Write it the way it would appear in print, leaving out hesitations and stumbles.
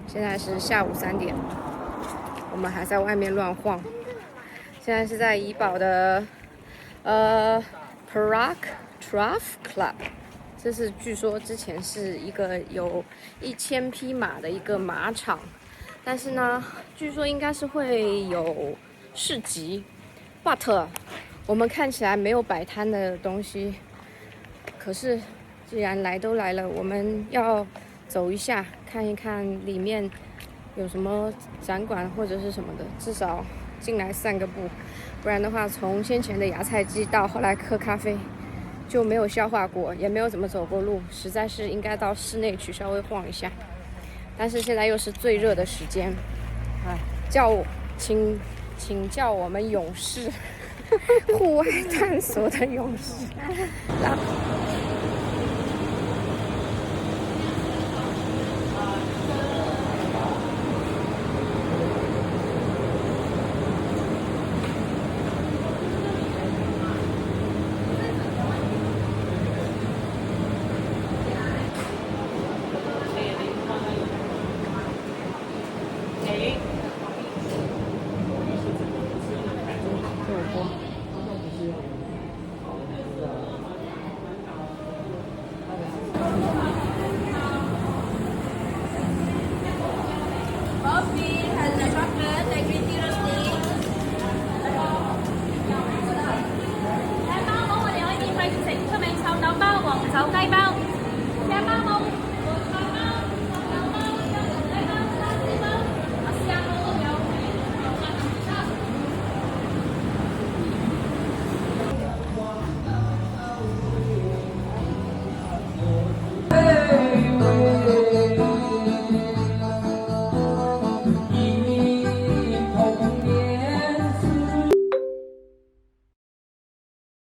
现在是下午3点，我们还在外面乱晃。现在是在怡保的Perak Turf Club， 这是据说之前是一个有1000匹马的一个马场，但是呢，据说应该是会有市集 ，but 我们看起来没有摆摊的东西。可是既然来都来了，我们要走一下，看一看里面有什么展馆或者是什么的，至少进来散个步。不然的话，从先前的芽菜鸡到后来喝咖啡，就没有消化过，也没有怎么走过路，实在是应该到室内去稍微晃一下。但是现在又是最热的时间，请叫我们勇士，户外探索的勇士。Coffee has the chocolate, the green tea roast